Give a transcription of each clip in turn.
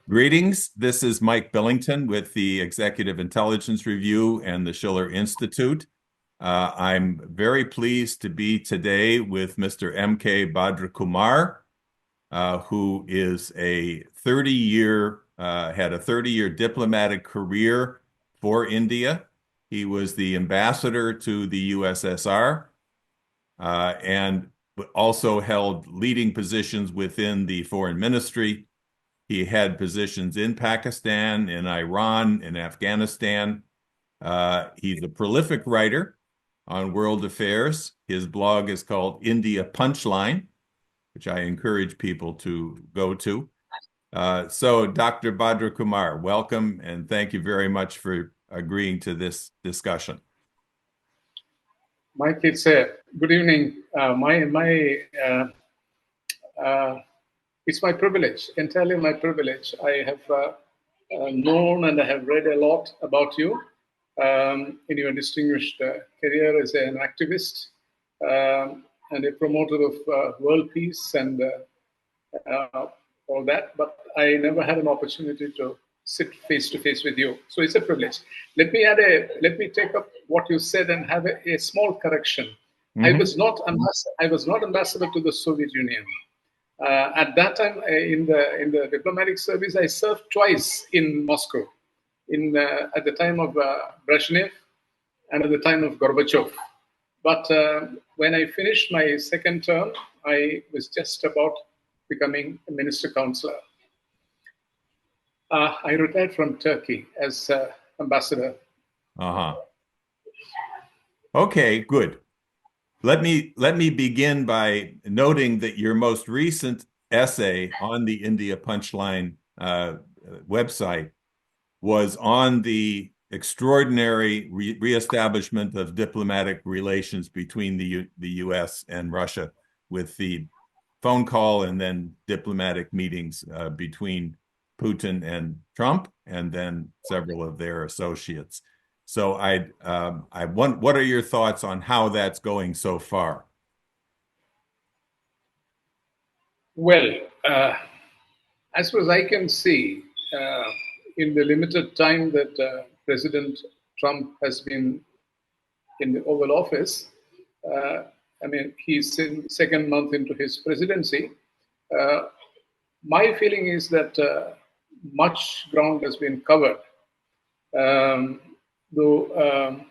Greetings. This is Mike Billington with the Executive Intelligence Review and the Schiller Institute. I'm very pleased to be today with Mr. M.K. Bhadrakumar, who is had a 30-year diplomatic career for India. He was the ambassador to the USSR and also held leading positions within the foreign ministry. He had positions in Pakistan, in Iran, in Afghanistan. He's a prolific writer on world affairs. His blog is called India Punchline, which I encourage people to go to. So, Dr. Bhadrakumar, welcome, and thank you very much for agreeing to this discussion. Mike, it's a good evening. It's my privilege, entirely my privilege. I have known and I have read a lot about you in your distinguished career as an activist and a promoter of world peace and all that. But I never had an opportunity to sit face to face with you, so it's a privilege. Let me take up what you said and have a small correction. Mm-hmm. I was not ambassador to the Soviet Union. At that time, in the diplomatic service, I served twice in Moscow, at the time of Brezhnev and at the time of Gorbachev. But when I finished my second term, I was just about becoming a minister counselor. I retired from Turkey as ambassador. Okay, good. Let me begin by noting that your most recent essay on the India Punchline website was on the extraordinary reestablishment of diplomatic relations between the U.S. and Russia, with the phone call and then diplomatic meetings between Putin and Trump, and then several of their associates. So what are your thoughts on how that's going so far? Well, as far as I can see, in the limited time that President Trump has been in the Oval Office, he's in second month into his presidency. My feeling is that much ground has been covered. Though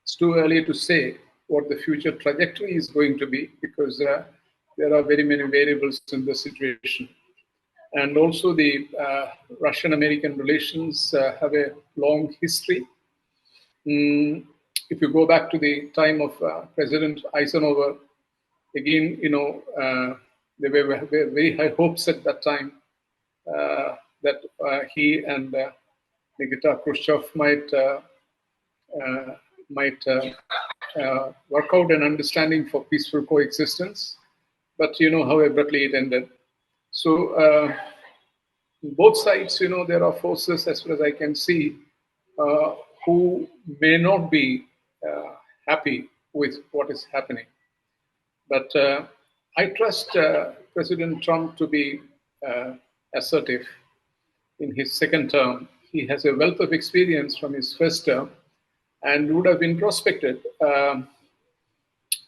it's too early to say what the future trajectory is going to be, because there are very many variables in the situation. And also the Russian-American relations have a long history. If you go back to the time of President Eisenhower, again, there were very high hopes at that time that he and Nikita Khrushchev might work out an understanding for peaceful coexistence. But you know how abruptly it ended. So both sides, there are forces, as far as I can see, who may not be happy with what is happening. But I trust President Trump to be assertive in his second term. He has a wealth of experience from his first term and would have been prospected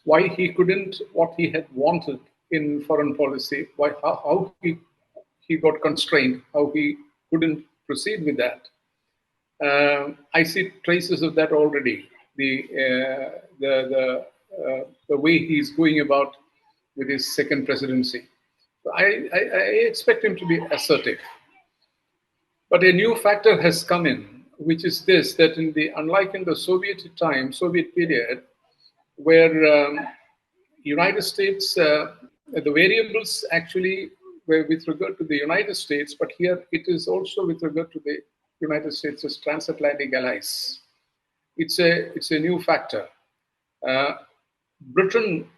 why he couldn't what he had wanted in foreign policy, how he got constrained, how he couldn't proceed with that. I see traces of that already. The way he's going about with his second presidency. I expect him to be assertive. But a new factor has come in, which is this: that unlike in the Soviet period, where United States, the variables actually were with regard to the United States, but here it is also with regard to the United States' transatlantic allies. It's a new factor. Britain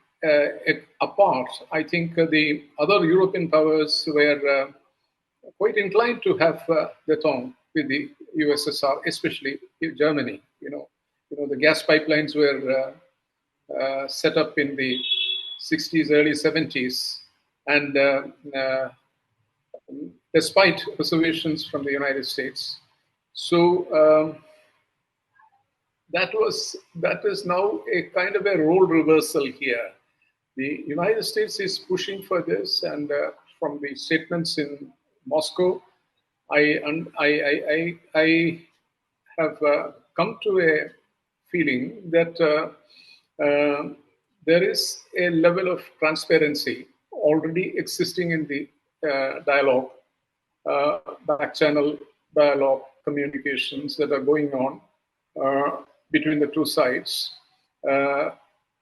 apart, I think the other European powers were quite inclined to have the tongue with the USSR, especially in Germany. The gas pipelines were set up in the 60s, early 70s, and despite reservations from the United States. So that is now a kind of a role reversal here. The United States is pushing for this, and from the statements in Moscow, I have come to a feeling that there is a level of transparency already existing in the dialogue, back channel dialogue communications that are going on between the two sides.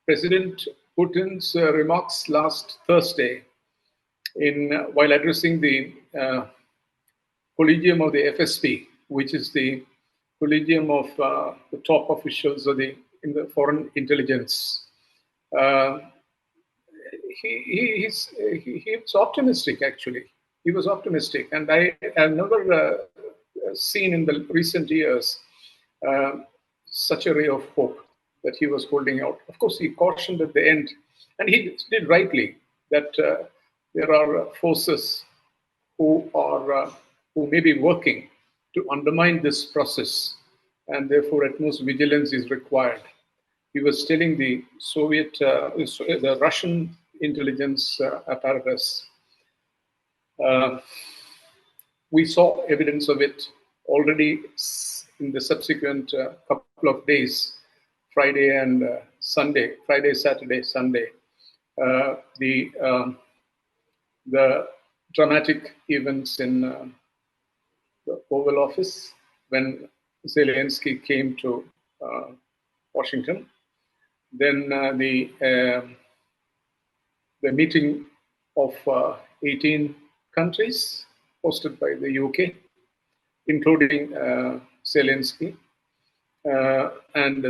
President Putin's remarks last Thursday, while addressing the collegium of the FSB, which is the collegium of the top officials of in the foreign intelligence. He was optimistic, actually. He was optimistic, and I have never seen in the recent years such a ray of hope that he was holding out. Of course, he cautioned at the end, and he did rightly, that there are forces who may be working to undermine this process, and therefore utmost vigilance is required. He was telling the the Russian intelligence apparatus. We saw evidence of it already in the subsequent couple of days, Friday and Sunday, Friday, Saturday, Sunday. The dramatic events in the Oval Office when Zelensky came to Washington. Then the meeting of 18 countries hosted by the UK, including Zelensky, and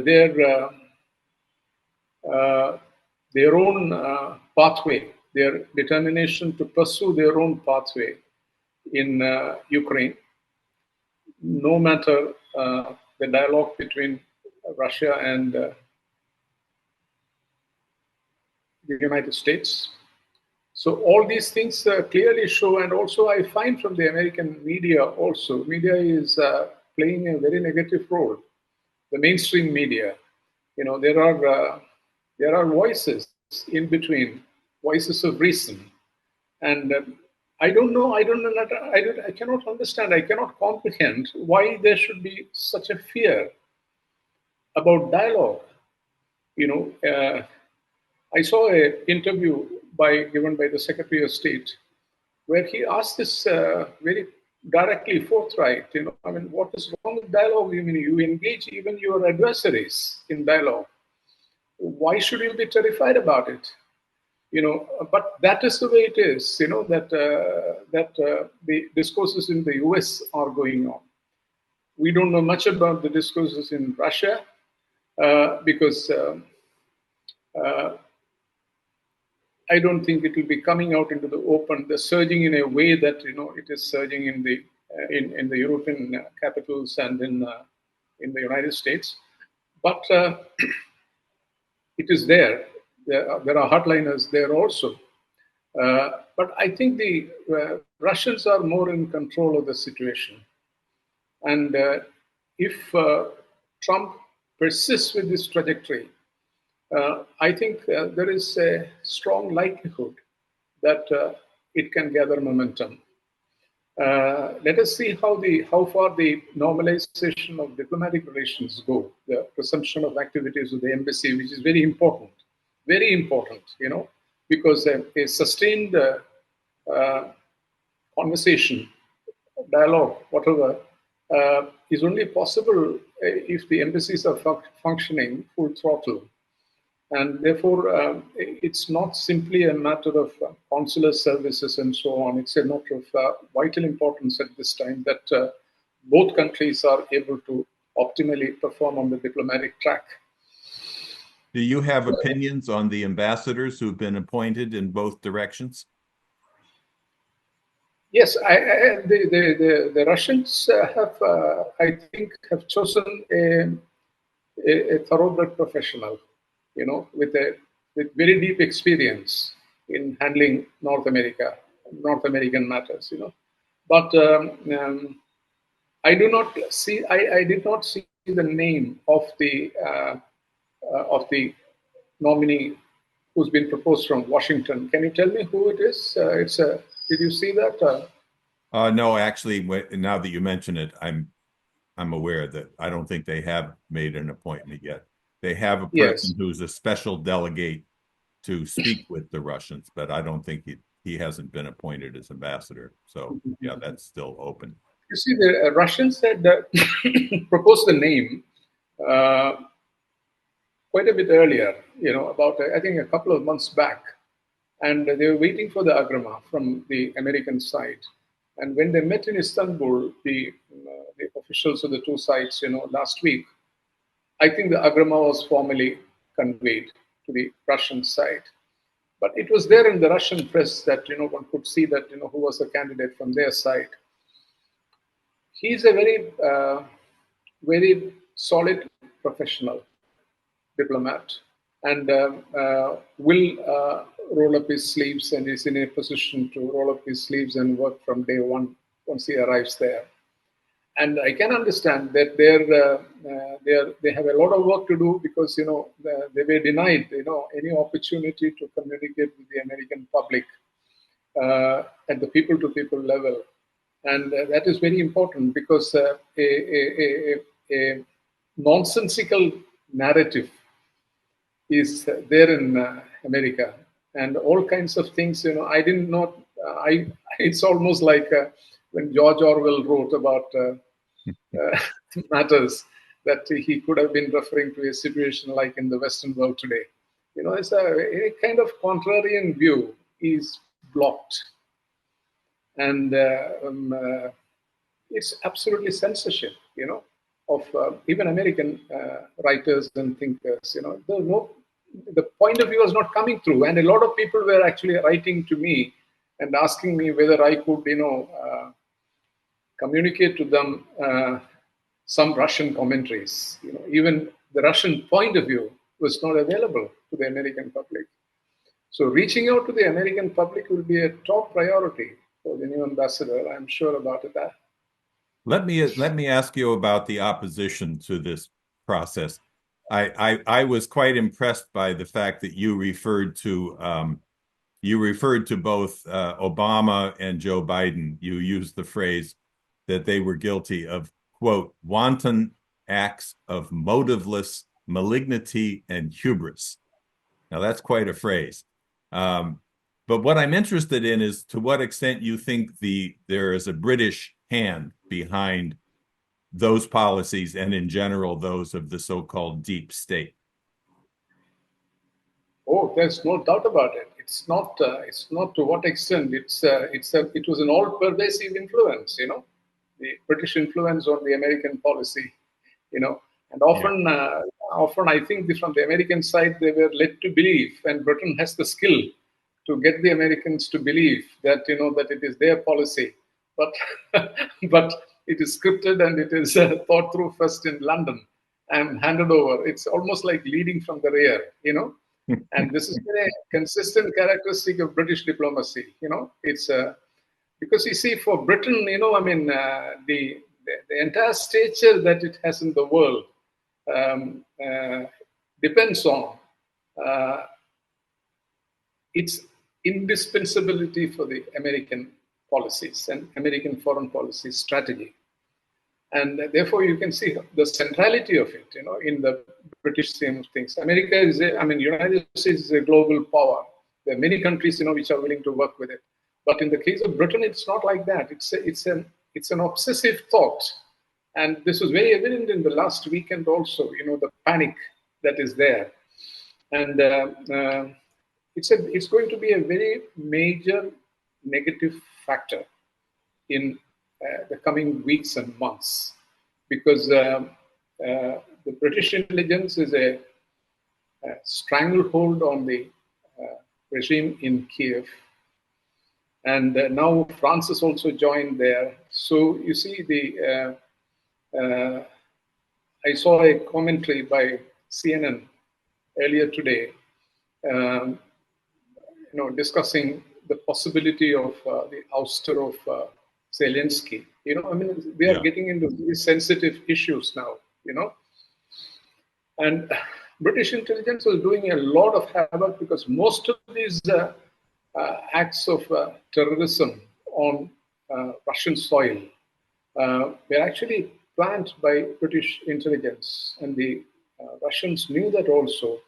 their own pathway, their determination to pursue their own pathway in Ukraine, no matter the dialogue between Russia and the United States. So all these things clearly show, and also I find from the American media also, media is playing a very negative role. The mainstream media, there are voices in between, voices of reason, and I don't know. I cannot understand. I cannot comprehend why there should be such a fear about dialogue. I saw an interview given by the Secretary of State, where he asked this very directly, forthright. What is wrong with dialogue? You engage even your adversaries in dialogue. Why should you be terrified about it? But that is the way it is. That the discourses in the US are going on. We don't know much about the discourses in Russia because I don't think it will be coming out into the open. They're surging in a way that it is surging in the European capitals and in the United States. But it is there. There are hardliners there also. But I think the Russians are more in control of the situation. And if Trump persists with this trajectory, I think there is a strong likelihood that it can gather momentum. Let us see how far the normalization of diplomatic relations go, the resumption of activities of the embassy, which is very important, because a sustained conversation, dialogue, whatever, is only possible if the embassies are functioning full throttle. And therefore, it's not simply a matter of consular services and so on. It's a matter of vital importance at this time that both countries are able to optimally perform on the diplomatic track. Do you have opinions on the ambassadors who've been appointed in both directions? Yes, the Russians have, I think, have chosen a thoroughbred professional, with very deep experience in handling North American matters. But I do not see. I did not see the name of the nominee who's been proposed from Washington. Can you tell me who it is? It's a. Did you see that? No, actually, now that you mention it, I'm aware that I don't think they have made an appointment yet. They have a person Yes. who's a special delegate to speak with the Russians, but I don't think he hasn't been appointed as ambassador. So yeah, that's still open. You see, the Russians had proposed the name uh, quite a bit earlier. About I think a couple of months back, and they were waiting for the agrama from the American side. And when they met in Istanbul, the officials of the two sides, last week, I think the agrama was formally conveyed to the Russian side. But it was there in the Russian press that one could see that who was the candidate from their side. He's a very solid professional diplomat, and will roll up his sleeves, and is in a position to roll up his sleeves and work from day one once he arrives there. And I can understand that they have a lot of work to do, because they were denied any opportunity to communicate with the American public at the people-to-people level, and that is very important, because a nonsensical narrative is there in America, and all kinds of things. I didn't know. I It's almost like when George Orwell wrote about matters, that he could have been referring to a situation like in the Western world today. It's a kind of contrarian view is blocked, and it's absolutely censorship. Of even American writers and thinkers. The point of view was not coming through, and a lot of people were actually writing to me and asking me whether I could, communicate to them some Russian commentaries. Even the Russian point of view was not available to the American public. So reaching out to the American public will be a top priority for the new ambassador. I'm sure about it. Let me ask you about the opposition to this process. I was quite impressed by the fact that you referred to both Obama and Joe Biden. You used the phrase that they were guilty of, quote, wanton acts of motiveless malignity and hubris. Now that's quite a phrase. But what I'm interested in is to what extent you think there is a British hand behind those policies, and in general those of the so-called deep state. Oh, there's no doubt about it. It's not. It's not to what extent. It was an all-pervasive influence. The British influence on the American policy. And often, often I think from the American side they were led to believe, and Britain has the skill to get the Americans to believe that that it is their policy, but but it is scripted and it is thought through first in London and handed over. It's almost like leading from the rear. And this has been a consistent characteristic of British diplomacy. It's because you see, for Britain, I mean, the entire stature that it has in the world depends on its indispensability for the American policies and American foreign policy strategy. And therefore, you can see the centrality of it, in the British scheme of things. America is, United States is a global power. There are many countries, which are willing to work with it. But in the case of Britain, it's not like that. It's an obsessive thought, and this was very evident in the last weekend also. The panic that is there, and it's going to be a very major negative factor in the coming weeks and months, because the British intelligence is a stranglehold on the regime in Kiev. And now France has also joined there. So you see, I saw a commentary by CNN earlier today, discussing the possibility of the ouster of Zelensky. I mean, we are Yeah. getting into very sensitive issues now, and British intelligence was doing a lot of havoc because most of these acts of terrorism on Russian soil were actually planned by British intelligence, and the Russians knew that also.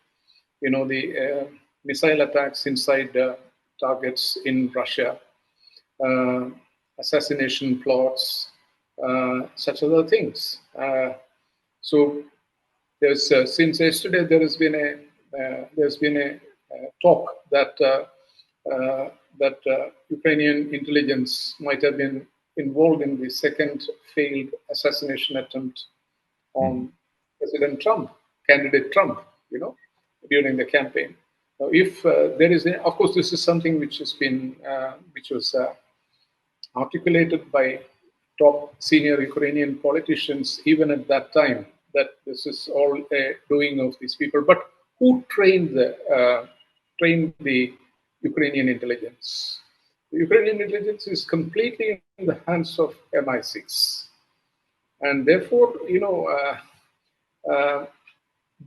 The missile attacks inside targets in Russia, uh, assassination plots, such other things. So there's since yesterday there's been a talk that Ukrainian intelligence might have been involved in the second failed assassination attempt Mhm. on President Trump, candidate Trump, during the campaign. Now, if there is, of course, this is something which has been, which was articulated by top senior Ukrainian politicians, even at that time, that this is all a doing of these people. But who trained the Ukrainian intelligence? The Ukrainian intelligence is completely in the hands of MI6, and therefore,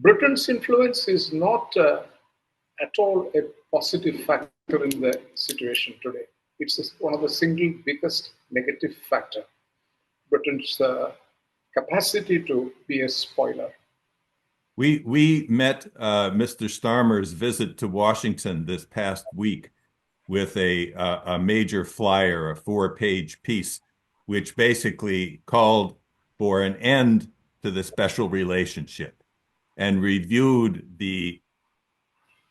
Britain's influence is not at all a positive factor in the situation today. It's one of the single biggest negative factor. Britain's capacity to be a spoiler. We met Mr. Starmer's visit to Washington this past week with a major flyer, a 4-page piece, which basically called for an end to the special relationship and reviewed the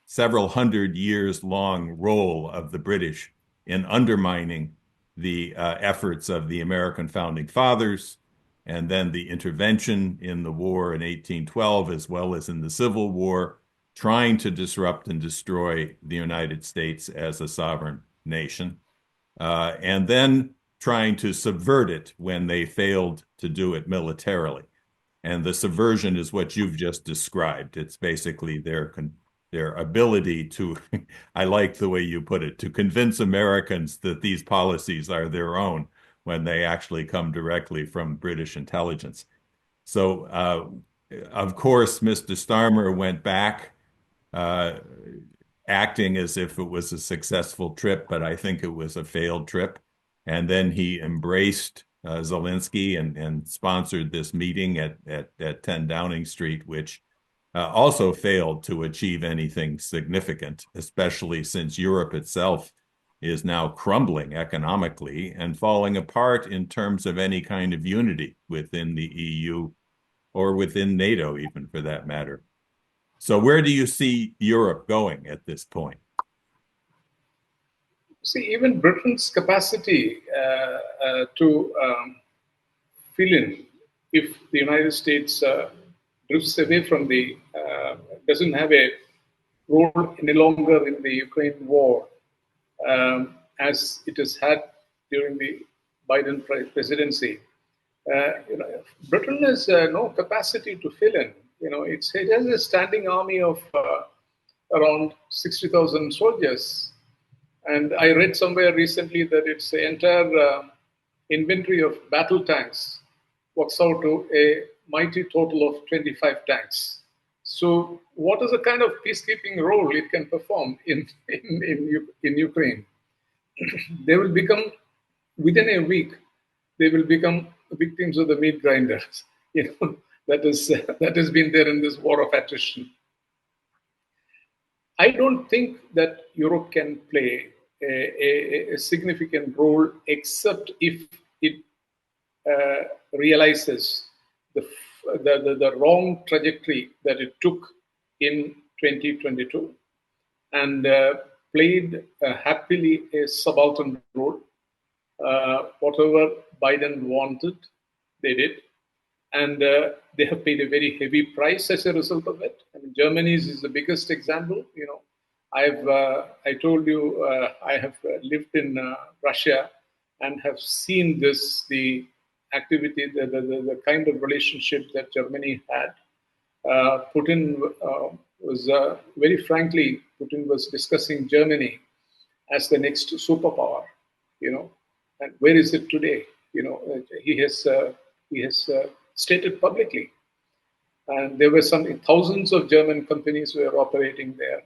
several hundred years long role of the British in undermining the efforts of the American founding fathers, and then the intervention in the war in 1812, as well as in the Civil War, trying to disrupt and destroy the United States as a sovereign nation, and then trying to subvert it when they failed to do it militarily. And the subversion is what you've just described. It's basically their ability to, I like the way you put it, to convince Americans that these policies are their own when they actually come directly from British intelligence. So, of course, Mr. Starmer went back, uh, acting as if it was a successful trip, but I think it was a failed trip. And then he embraced Zelensky and sponsored this meeting at 10 Downing Street, which also failed to achieve anything significant, especially since Europe itself is now crumbling economically and falling apart in terms of any kind of unity within the EU or within NATO, even for that matter. So where do you see Europe going at this point? See, even Britain's capacity to fill in if the United States drifts away from doesn't have a role any longer in the Ukraine war as it has had during the Biden presidency. Britain has no capacity to fill in. It has a standing army of around 60,000 soldiers. And I read somewhere recently that its entire inventory of battle tanks works out to a mighty total of 25 tanks. So, what is the kind of peacekeeping role it can perform in Ukraine? They will become, within a week, they will become victims of the meat grinders. That has been there in this war of attrition. I don't think that Europe can play a significant role except if it realizes the wrong trajectory that it took in 2022 and played happily a subaltern role. Whatever Biden wanted, they did. And they have paid a very heavy price as a result of it. I mean, Germany's is the biggest example. I told you I have lived in Russia and have seen the activity, the kind of relationship that Germany had. Putin was very frankly, Putin was discussing Germany as the next superpower. And where is it today? He has stated publicly. And there were thousands of German companies were operating there.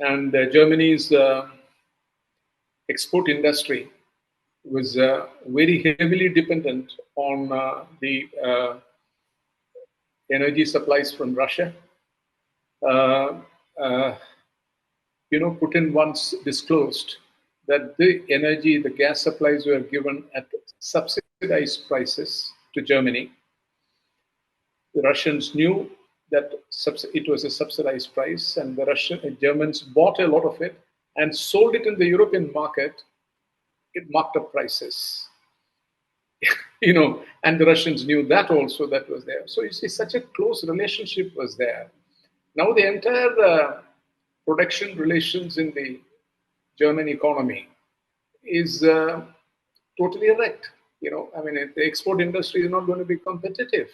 And Germany's export industry was very heavily dependent on the energy supplies from Russia. Uh, uh, Putin once disclosed that the gas supplies were given at subsidized prices to Germany. The Russians knew that it was a subsidized price, and the Germans bought a lot of it and sold it in the European market at marked up prices. And the Russians knew that also, that was there. So you see, such a close relationship was there. Now the entire production relations in the German economy is totally wrecked. The export industry is not going to be competitive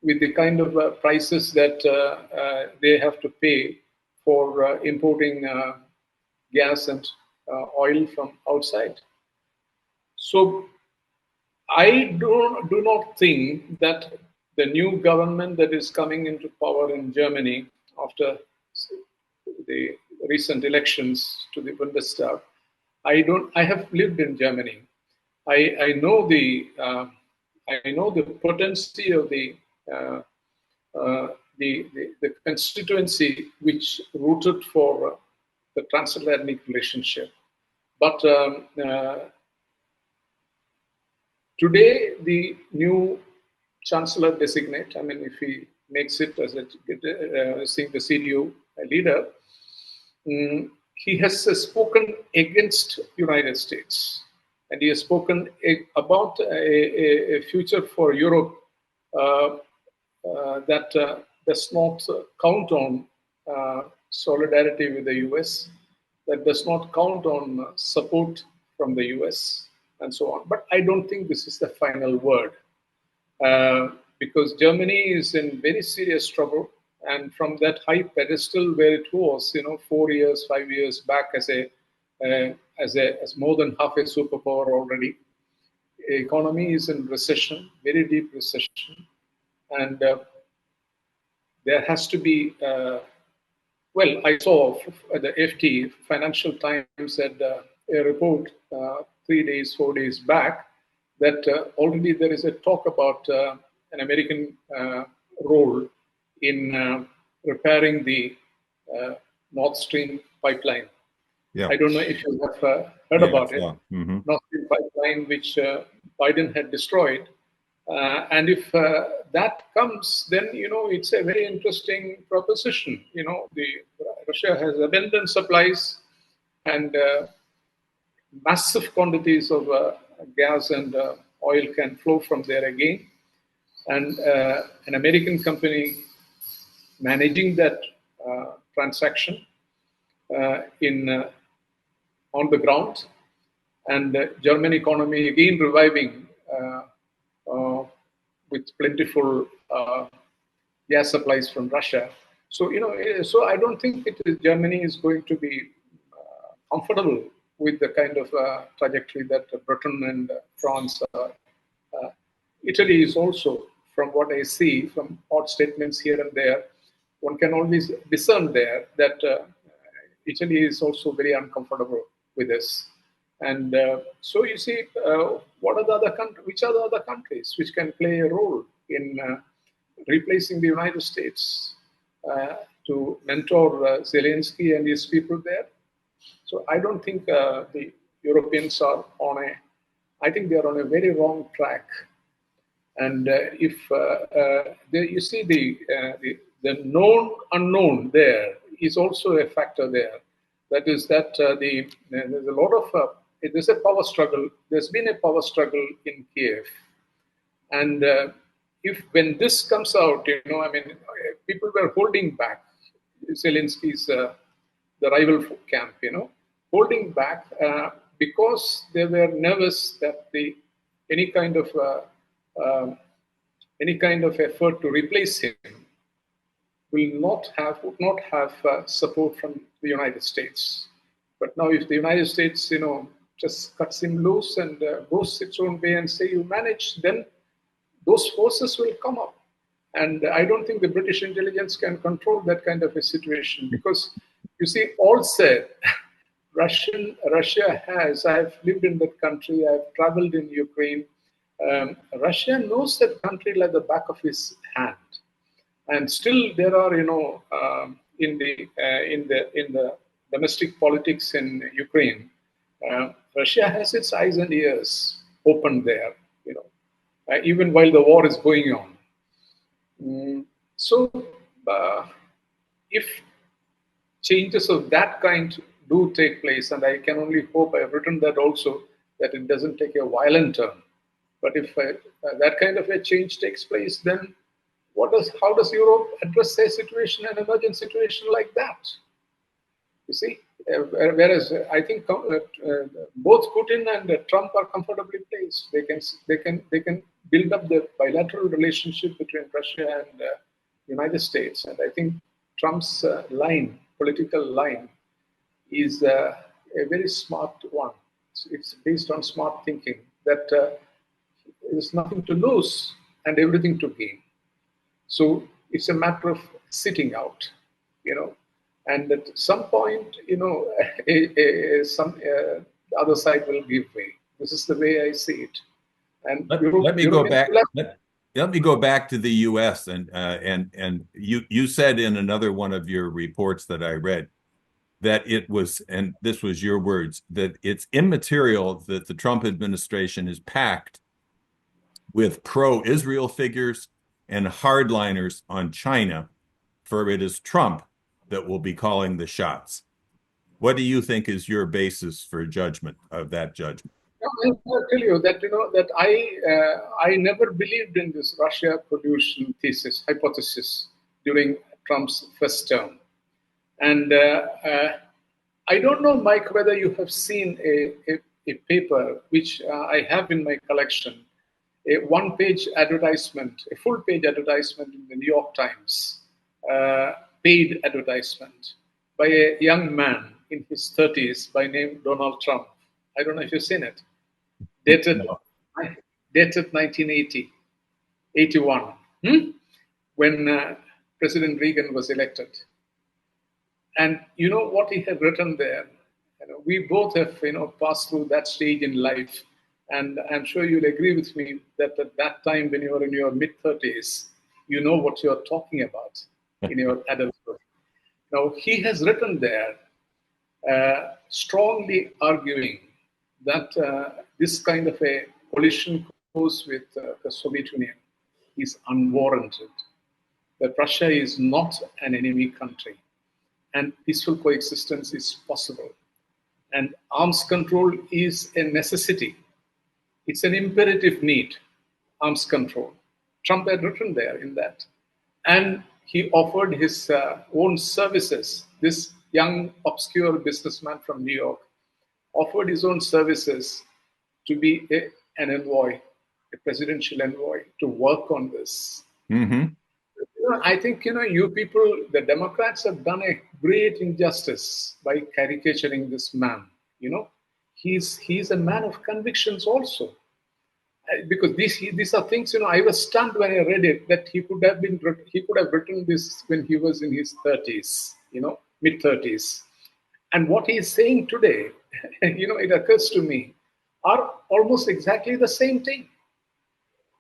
with the kind of prices that they have to pay for importing gas and oil from outside. So I do not think that the new government that is coming into power in Germany after the recent elections to the Bundestag, I have lived in Germany. I know the potency of the constituency which rooted for the transatlantic relationship. But today, the new chancellor designate, if he makes it as the CDU leader, he has spoken against United States, and he has spoken about a future for Europe that does not count on solidarity with the US, that does not count on support from the US, and so on. But I don't think this is the final word, because Germany is in very serious trouble. And from that high pedestal where it was, 4 years, 5 years back as more than half a superpower already, economy is in recession, very deep recession, and there has to be. I saw the FT, Financial Times, had a report 3 days, 4 days back that already there is a talk about an American role in repairing the Nord Stream pipeline. Yeah. I don't know if you have heard about it. Mm-hmm. Nord Stream pipeline, which Biden had destroyed. And if that comes, then, it's a very interesting proposition. Russia has abundant supplies and massive quantities of gas and oil can flow from there again. And an American company managing that transaction on the ground, and German economy again reviving with plentiful gas supplies from Russia. So so I don't think Germany is going to be comfortable with the kind of trajectory that Britain and France are. Italy is also, from what I see, from odd statements here and there, one can always discern there that Italy is also very uncomfortable with this. And so you see, which are the other countries which can play a role in replacing the United States to mentor Zelensky and his people there? So I don't think the Europeans are I think they are on a very wrong track. And if you see the known unknown there is also a factor there. That is that there's a lot of there's a power struggle. There's been a power struggle in Kiev, and when this comes out, people were holding back. Zelensky's the rival camp, holding back because they were nervous that any kind of effort to replace him would not have support from the United States. But now, if the United States, just cuts him loose and goes its own way and say you manage, then those forces will come up. And I don't think the British intelligence can control that kind of a situation because, you see, all said, Russia has, I've lived in that country, I've traveled in Ukraine. Russia knows that country like the back of his hand. And still there are, in the domestic politics in Ukraine, Russia has its eyes and ears open there, even while the war is going on. So, if changes of that kind do take place, and I can only hope, I've written that also, that it doesn't take a violent turn. But if that kind of a change takes place, then how does Europe address a situation, an emergent situation like that? You see, whereas I think both Putin and Trump are comfortably placed. They can build up the bilateral relationship between Russia and United States. And I think Trump's political line, is a very smart one. It's based on smart thinking that there's nothing to lose and everything to gain. So it's a matter of sitting out, and at some point, the other side will give way. This is the way I see it. And let me go back. Let me go back to the U.S. and you said in another one of your reports that I read that it was, and this was your words, that it's immaterial that the Trump administration is packed with pro-Israel figures and hardliners on China, for it is Trump that will be calling the shots. What do you think is your basis for judgment of that judgment? I'll tell you that that I never believed in this Russia collusion hypothesis during Trump's first term, and I don't know, Mike, whether you have seen a paper which I have in my collection, a one-page advertisement, a full-page advertisement in the New York Times, paid advertisement by a young man in his 30s by name Donald Trump. I don't know if you've seen it. Dated 1980, 81, when President Reagan was elected. And you know what he had written there? We both have passed through that stage in life. And I'm sure you'll agree with me that at that time, when you were in your mid-30s, you know what you're talking about in your adulthood. Now, he has written there, strongly arguing that this kind of a collision course with the Soviet Union is unwarranted, that Russia is not an enemy country, and peaceful coexistence is possible. And arms control is a necessity. It's an imperative need, arms control. Trump had written there in that. And he offered his own services. This young, obscure businessman from New York offered his own services to be an envoy, a presidential envoy, to work on this. Mm-hmm. I think, you people, the Democrats have done a great injustice by caricaturing this man. He's a man of convictions also. Because these are things, I was stunned when I read it, that he could have written this when he was in his 30s, mid-30s. And what he is saying today, it occurs to me, are almost exactly the same thing.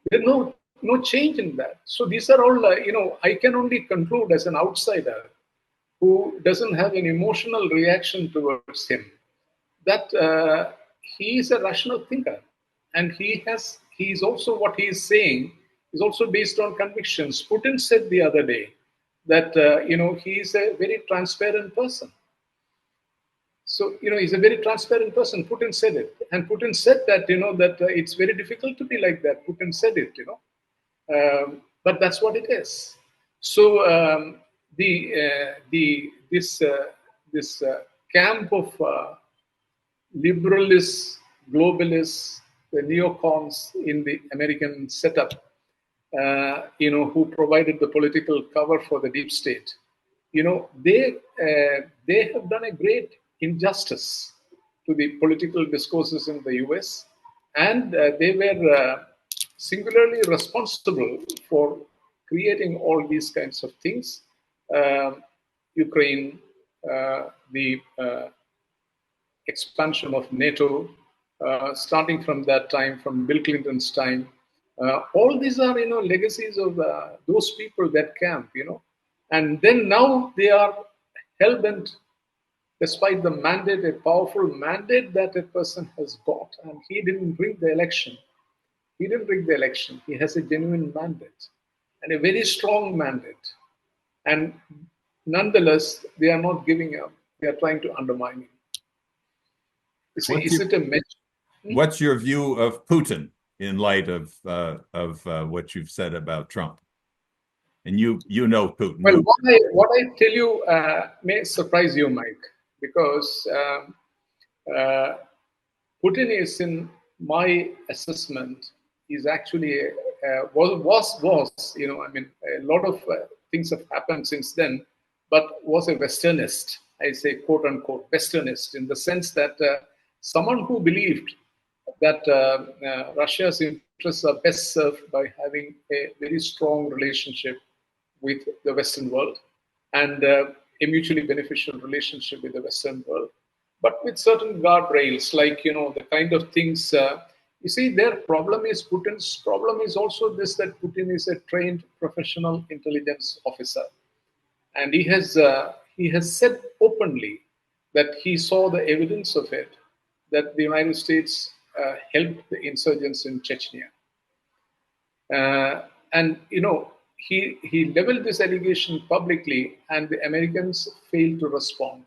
There's no change in that. So these are all, I can only conclude as an outsider who doesn't have an emotional reaction towards him, that he is a rational thinker. And he is also, what he is saying is also based on convictions. Putin said the other day that, he is a very transparent person. So, he's a very transparent person. Putin said it. And Putin said that, that it's very difficult to be like that. Putin said it, but that's what it is. So this camp of liberalists, globalists, the neocons in the American setup, who provided the political cover for the deep state, they have done a great injustice to the political discourses in the US, and they were singularly responsible for creating all these kinds of things. Ukraine, the expansion of NATO, starting from that time, from Bill Clinton's time. All these are, legacies of those people that camp. And then now they are hell bent, despite the mandate, a powerful mandate that a person has got, and he didn't rig the election. He didn't rig the election. He has a genuine mandate and a very strong mandate. And nonetheless, they are not giving up. They are trying to undermine him. You see, What's is your, it a match? what's your view of Putin in light of what you've said about Trump? And you know Putin. Well, what I tell you may surprise you, Mike, because uh, Putin is, in my assessment, is actually was I mean, a lot of things have happened since then, but was a Westernist. I say quote unquote Westernist, in the sense that someone who believed that Russia's interests are best served by having a very strong relationship with the Western world, and a mutually beneficial relationship with the Western world, but with certain guardrails, like the kind of things. You see, their problem is, Putin's problem is also this: that Putin is a trained professional intelligence officer, and he has said openly that he saw the evidence of it, that the United States helped the insurgents in Chechnya. And he leveled this allegation publicly, and the Americans failed to respond.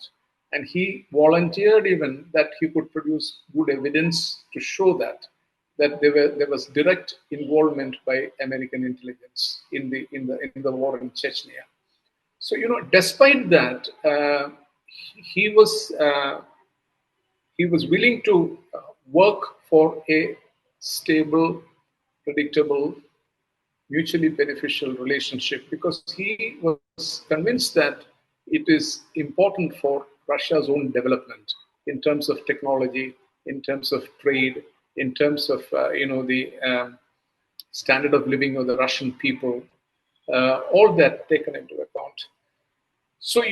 And he volunteered even that he could produce good evidence to show that there was direct involvement by American intelligence in the war in Chechnya. So despite that, he was willing to work for a stable, predictable, mutually beneficial relationship, because he was convinced that it is important for Russia's own development in terms of technology, in terms of trade, in terms of the standard of living of the Russian people, all that taken into account. So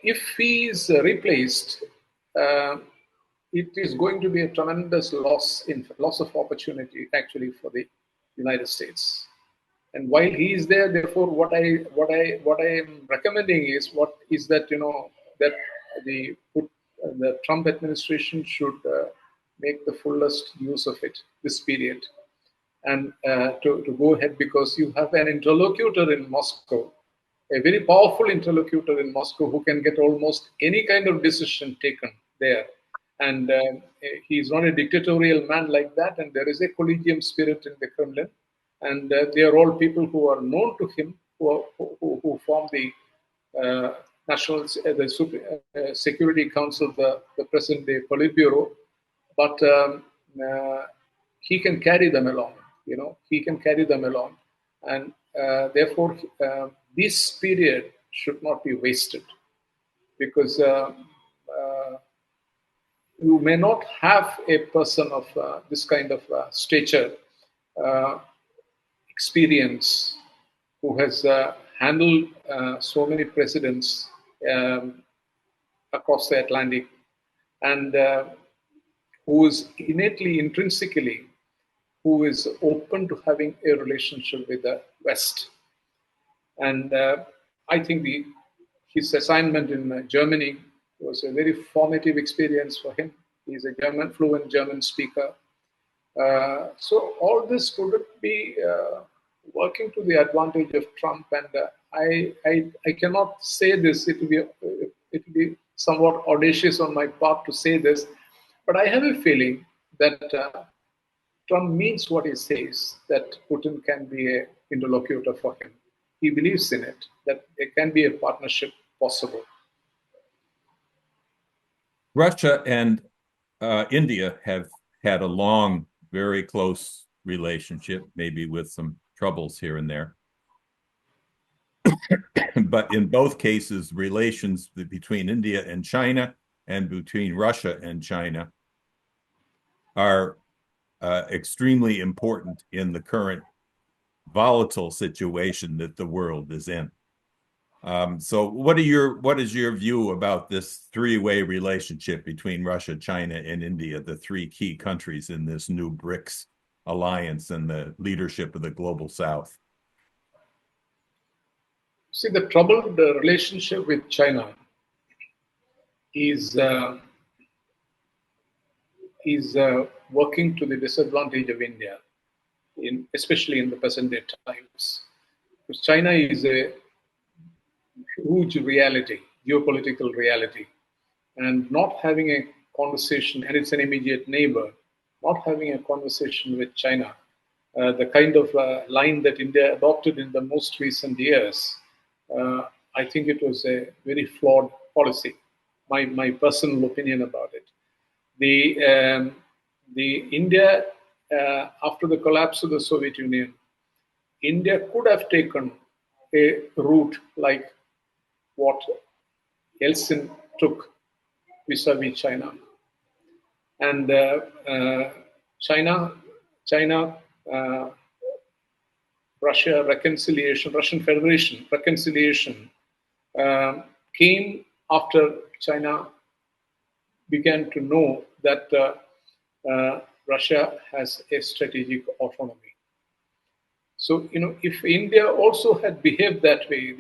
if he is replaced, uh, it is going to be a tremendous loss of opportunity actually for the United States. And while he is there, therefore, what I am recommending is that that the Trump administration should make the fullest use of it this period, and to go ahead, because you have an interlocutor in Moscow, a very powerful interlocutor in Moscow, who can get almost any kind of decision taken there. And he's not a dictatorial man like that. And there is a collegium spirit in the Kremlin. And they are all people who are known to him, who form the Security Council, the present day Politburo. But he can carry them along. He can carry them along. And therefore, this period should not be wasted, because you may not have a person of this kind of stature, uh, experience, who has handled so many presidents um, across the Atlantic, and who is innately, intrinsically, who is open to having a relationship with the West. And I think his assignment in Germany was a very formative experience for him. He's a fluent German speaker. So all this could be working to the advantage of Trump. And I cannot say this. It will be somewhat audacious on my part to say this, but I have a feeling that Trump means what he says, that Putin can be an interlocutor for him. He believes in it, that there can be a partnership possible. Russia and India have had a long, very close relationship, maybe with some troubles here and there. But in both cases, relations between India and China and between Russia and China are extremely important in the current volatile situation that the world is in. So what is your view about this three-way relationship between Russia, China, and India, the three key countries in this new BRICS alliance and the leadership of the global South? See, the troubled relationship with China is working to the disadvantage of India, especially in the present day times. Because China is a huge reality, geopolitical reality, and not having a conversation, and it's an immediate neighbor, not having a conversation with China, the kind of line that India adopted in the most recent years, I think it was a very flawed policy. My personal opinion about it. The India, after the collapse of the Soviet Union, India could have taken a route like what Yeltsin took vis-a-vis China. And China, Russia reconciliation, Russian Federation reconciliation came after China began to know that Russia has a strategic autonomy. So, if India also had behaved that way,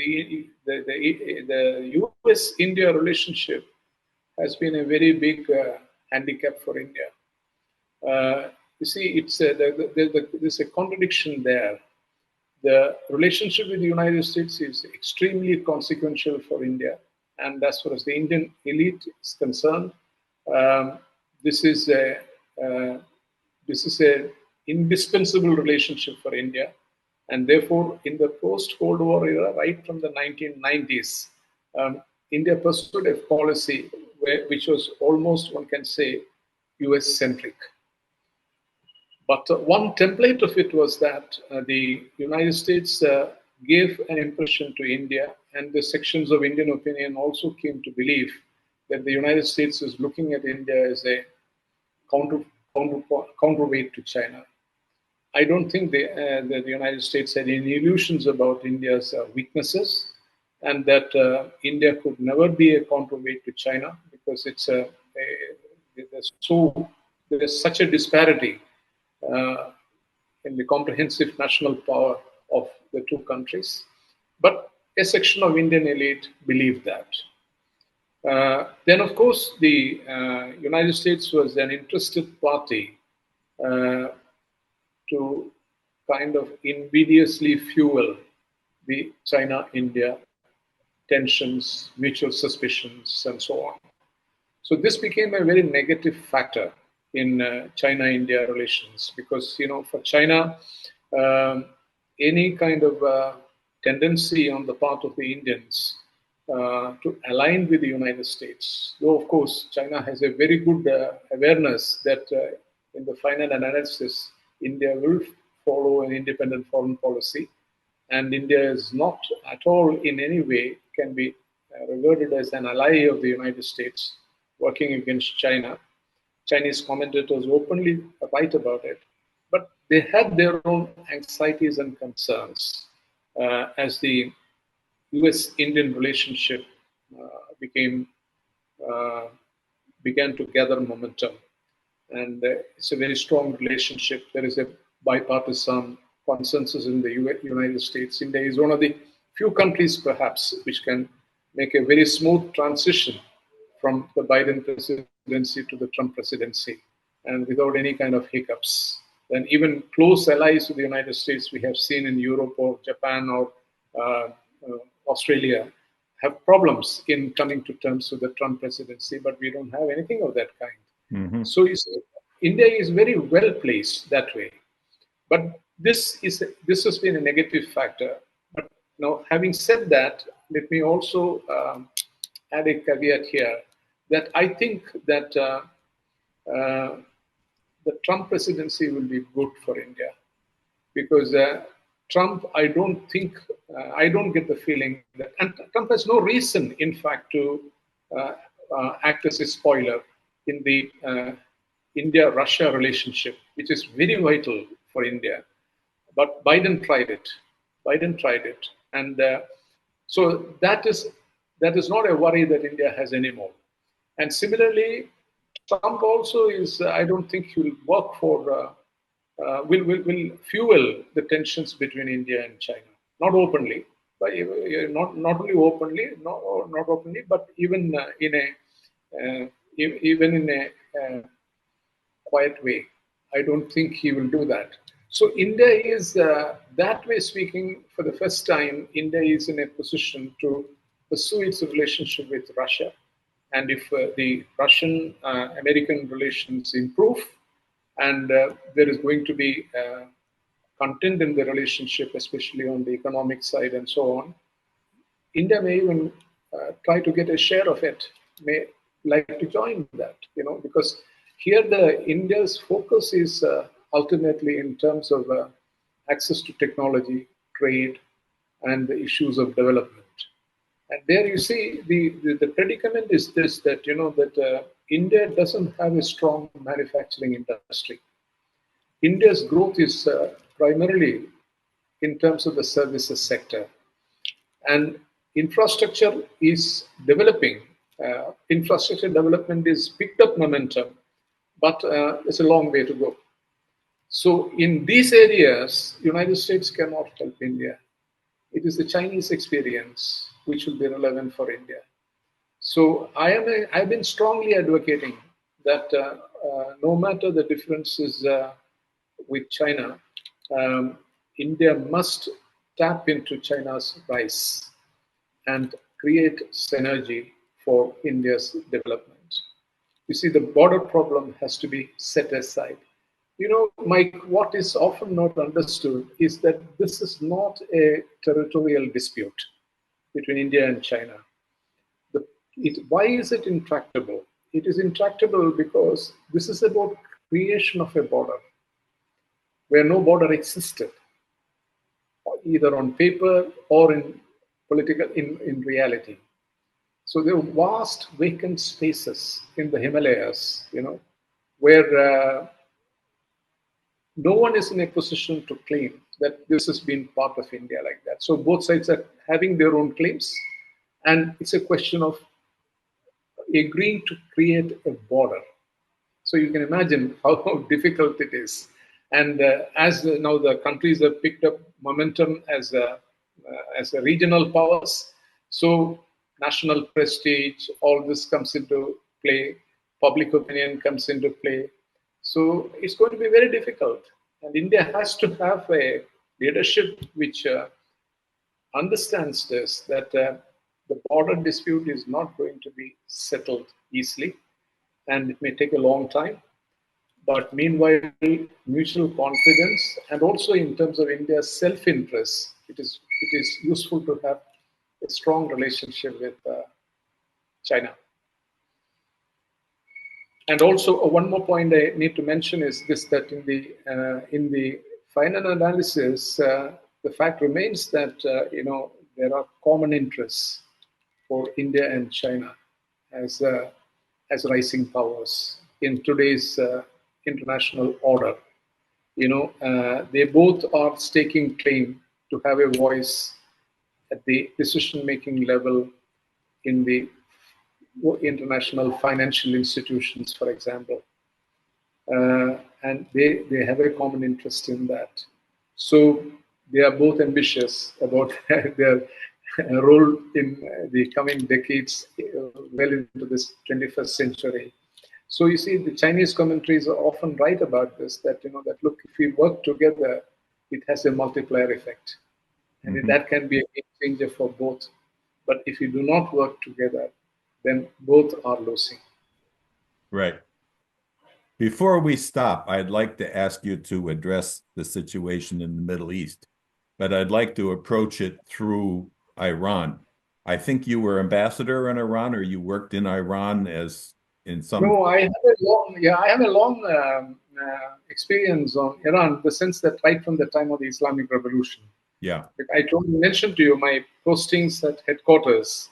the US-India relationship has been a very big handicap for India. You see, there's a contradiction there. The relationship with the United States is extremely consequential for India, and as far as the Indian elite is concerned, this is a indispensable relationship for India. And therefore, in the post-Cold War era, right from the 1990s, India pursued a policy which was almost, one can say, US-centric. But one template of it was that the United States gave an impression to India, and the sections of Indian opinion also came to believe that the United States is looking at India as a counterweight to China. I don't think that the United States had any illusions about India's weaknesses, and that India could never be a counterweight to China, because there's such a disparity in the comprehensive national power of the two countries. But a section of Indian elite believed that. Then, of course, the United States was an interested party to kind of invidiously fuel the China-India tensions, mutual suspicions, and so on. So this became a very negative factor in China-India relations, because, for China, any kind of tendency on the part of the Indians to align with the United States, though of course China has a very good awareness that in the final analysis, India will follow an independent foreign policy, and India is not at all in any way can be regarded as an ally of the United States working against China. Chinese commentators openly write about it, but they had their own anxieties and concerns as the US-Indian relationship began to gather momentum. And it's a very strong relationship. There is a bipartisan consensus in the United States. India is one of the few countries, perhaps, which can make a very smooth transition from the Biden presidency to the Trump presidency, and without any kind of hiccups. And even close allies to the United States, we have seen in Europe or Japan or Australia, have problems in coming to terms with the Trump presidency, but we don't have anything of that kind. Mm-hmm. So India is very well placed that way. But this has been a negative factor. But now, having said that, let me also add a caveat here, that I think that the Trump presidency will be good for India, because Trump, I don't get the feeling that, and Trump has no reason, in fact, to act as a spoiler in the India-Russia relationship, which is very vital for India. But Biden tried it. Biden tried it, and so that is not a worry that India has anymore. And similarly, Trump also is. I don't think he will work for. Will fuel the tensions between India and China. Not openly, but not only openly, not openly, but even in a even in a quiet way. I don't think he will do that. So India is that way speaking. For the first time, India is in a position to pursue its relationship with Russia, and if the Russian-American relations improve, and there is going to be content in the relationship, especially on the economic side and so on. India may even try to get a share of it, may like to join that, because here the India's focus is ultimately in terms of access to technology, trade, and the issues of development. And there you see the predicament is this, that that India doesn't have a strong manufacturing industry. India's growth is primarily in terms of the services sector, and infrastructure is developing. Infrastructure development is picked up momentum, but it's a long way to go. So in these areas, United States cannot help India. It is the Chinese experience which will be relevant for India. So I've been strongly advocating that no matter the differences with China, India must tap into China's rise and create synergy for India's development. You see, the border problem has to be set aside. Mike, what is often not understood is that this is not a territorial dispute between India and China. Why is it intractable? It is intractable because this is about creation of a border where no border existed, either on paper or in reality. So there are vast vacant spaces in the Himalayas, where no one is in a position to claim that this has been part of India like that. So both sides are having their own claims, and it's a question of agreeing to create a border. So you can imagine how difficult it is. And as now the countries have picked up momentum as a regional powers, so national prestige, all this comes into play, public opinion comes into play. So it's going to be very difficult. And India has to have a leadership which understands this, that the border dispute is not going to be settled easily, and it may take a long time. But meanwhile, mutual confidence, and also in terms of India's self-interest, it is useful to have a strong relationship with China. And also, one more point I need to mention is this: that in the final analysis, the fact remains that there are common interests for India and China as rising powers in today's international order. They both are staking claim to have a voice at the decision-making level in the international financial institutions, for example. And they have a common interest in that. So they are both ambitious about their role in the coming decades, well into this 21st century. So you see, the Chinese commentaries are often right about this, that that look, if we work together, it has a multiplier effect, and that can be a game changer for both. But if we do not work together, then both are losing. Right. Before we stop, I'd like to ask you to address the situation in the Middle East, but I'd like to approach it through Iran. I think you were ambassador in Iran, or you worked in Iran as in some. No, I have a long experience on Iran, in the sense that right from the time of the Islamic Revolution. Yeah. I mentioned to you my postings at headquarters.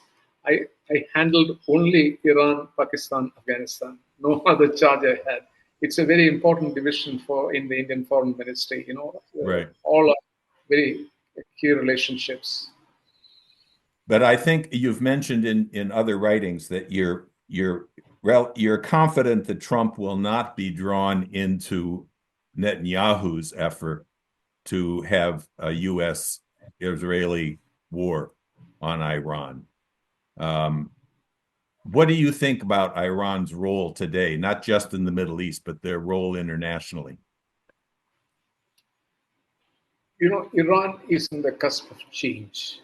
I handled only Iran, Pakistan, Afghanistan. No other charge I had. It's a very important division for in the Indian Foreign Ministry. Right. All are very key relationships. But I think you've mentioned in other writings that you're confident that Trump will not be drawn into Netanyahu's effort to have a U.S.-Israeli war on Iran. What do you think about Iran's role today, not just in the Middle East, but their role internationally? Iran is on the cusp of change.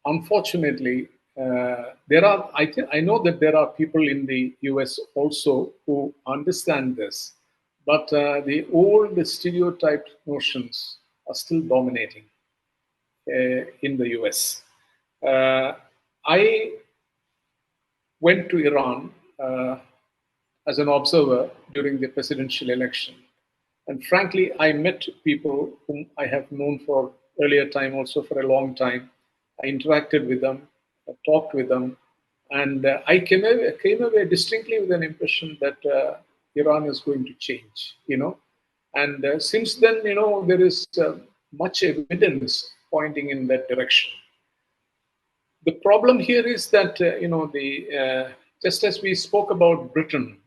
Unfortunately, I know that there are people in the US also who understand this, but the old stereotyped notions are still dominating in the US. I went to Iran as an observer during the presidential election. And frankly, I met people whom I have known for earlier time, also for a long time. I interacted with them, I talked with them, and I came away distinctly with an impression that Iran is going to change. And since then, there is much evidence pointing in that direction. The problem here is that just as we spoke about Britain,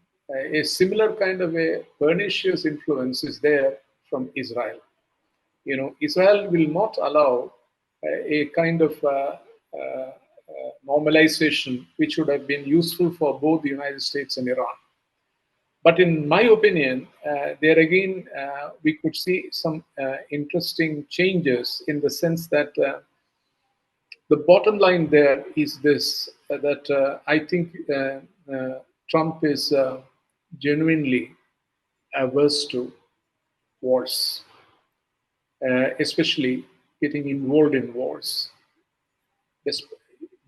a similar kind of a pernicious influence is there from Israel. Israel will not allow a kind of normalization which would have been useful for both the United States and Iran. But in my opinion, there again, we could see some interesting changes in the sense that the bottom line there is this, that I think Trump is genuinely averse to wars, especially getting involved in wars,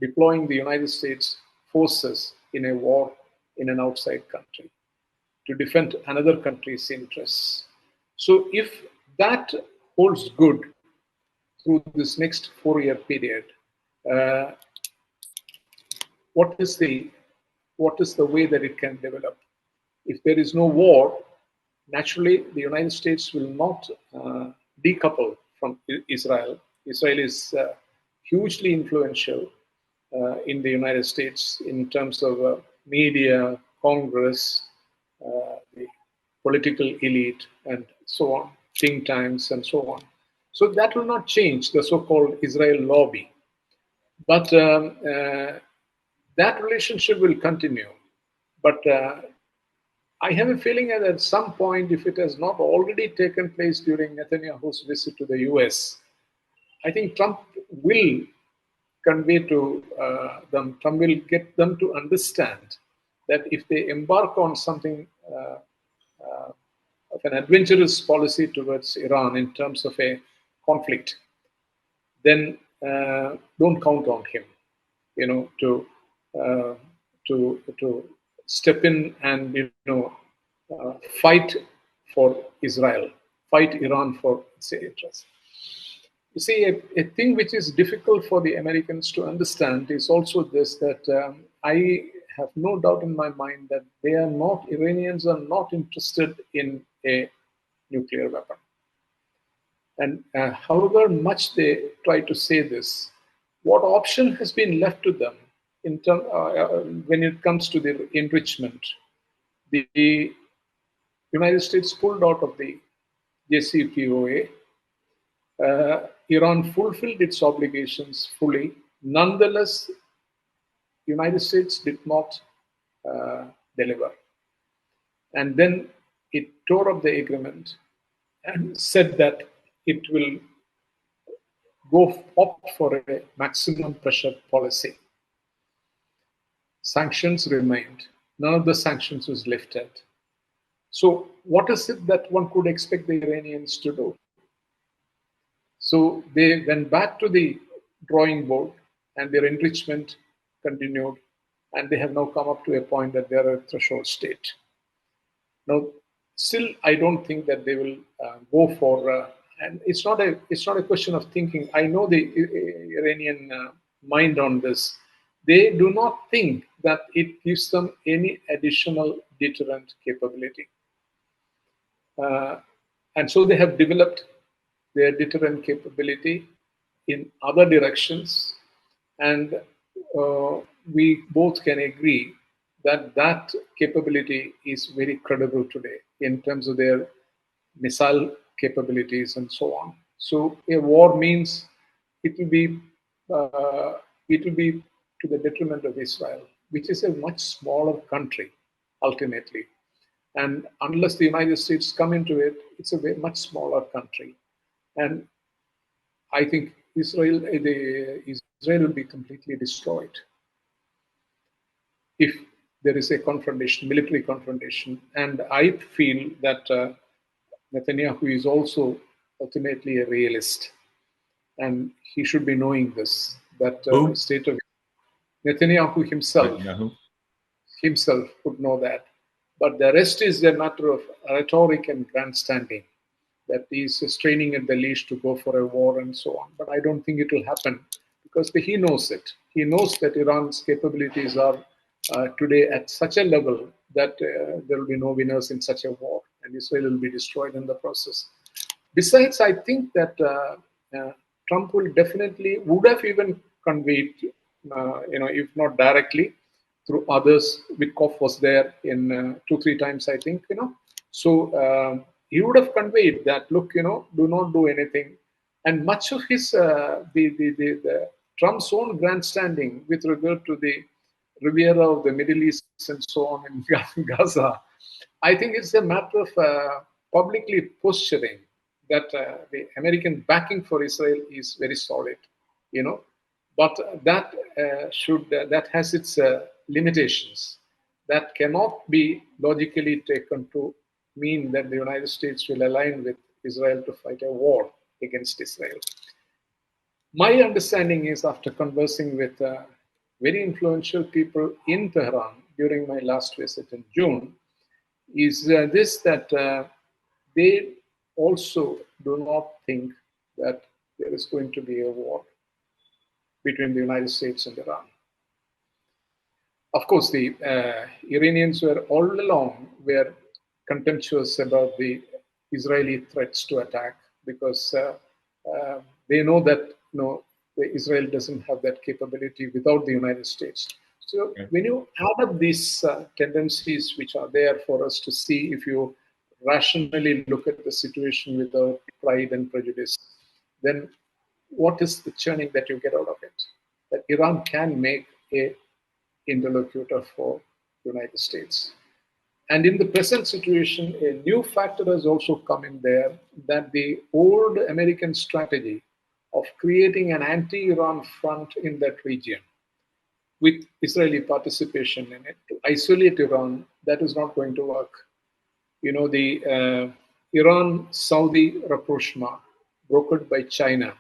deploying the United States forces in a war in an outside country to defend another country's interests. So if that holds good through this next 4-year period, what is the way that it can develop? If there is no war, naturally the United States will not decouple from Israel. Israel is hugely influential in the United States in terms of media, Congress, the political elite, and so on, think tanks, and so on. So that will not change the so-called Israel lobby. But that relationship will continue. But I have a feeling that at some point, if it has not already taken place during Netanyahu's visit to the US, I think Trump will convey to them, Trump will get them to understand that if they embark on something of an adventurous policy towards Iran in terms of a conflict, then don't count on him, to step in and fight for Israel, fight Iran for its interests. You see, a thing which is difficult for the Americans to understand is also this, that I have no doubt in my mind that Iranians are not interested in a nuclear weapon. And however much they try to say this, what option has been left to them when it comes to the enrichment? The United States pulled out of the JCPOA. Iran fulfilled its obligations fully. Nonetheless, the United States did not deliver. And then it tore up the agreement and said that it will opt for a maximum pressure policy. Sanctions remained. None of the sanctions was lifted. So what is it that one could expect the Iranians to do? So they went back to the drawing board and their enrichment continued, and they have now come up to a point that they are a threshold state. Now, still, I don't think that they will go for, and it's not a question of thinking. I know the Iranian mind on this. they do not think that it gives them any additional deterrent capability. And so they have developed their deterrent capability in other directions. And we both can agree that that capability is very credible today in terms of their missile capabilities and so on. So a war means it will be uh, it will be to the detriment of Israel, which is a much smaller country ultimately. And unless the United States come into it, it's a very much smaller country. And I think Israel will be completely destroyed if there is a confrontation, military confrontation. And I feel that Netanyahu is also ultimately a realist, and he should be knowing this. That Who? state of Netanyahu Netanyahu. himself would know that. But the rest is a matter of rhetoric and grandstanding, that he's straining at the leash to go for a war and so on. But I don't think it will happen because he knows it. He knows that Iran's capabilities are today at such a level that there will be no winners in such a war, and Israel will be destroyed in the process. Besides, I think that Trump will definitely would have even conveyed, if not directly, through others. Witkoff was there in 2, 3 times, I think, So he would have conveyed that, look, do not do anything. And much of his, the Trump's own grandstanding with regard to the Riviera of the Middle East and so on in Gaza, I think it's a matter of publicly posturing that the American backing for Israel is very solid, but that that has its limitations. That cannot be logically taken to mean that the United States will align with Israel to fight a war against Israel. My understanding is, after conversing with very influential people in Tehran during my last visit in June, is this that they also do not think that there is going to be a war between the United States and Iran. Of course, the Iranians were all along were contemptuous about the Israeli threats to attack because they know that Israel doesn't have that capability without the United States. So Okay. when you add up these tendencies which are there for us to see, if you rationally look at the situation without pride and prejudice, then what is the churning that you get out of it? That Iran can make a interlocutor for the United States. And in the present situation, a new factor has also come in there, that the old American strategy of creating an anti-Iran front in that region with Israeli participation in it to isolate Iran, that is not going to work. The Iran-Saudi rapprochement brokered by China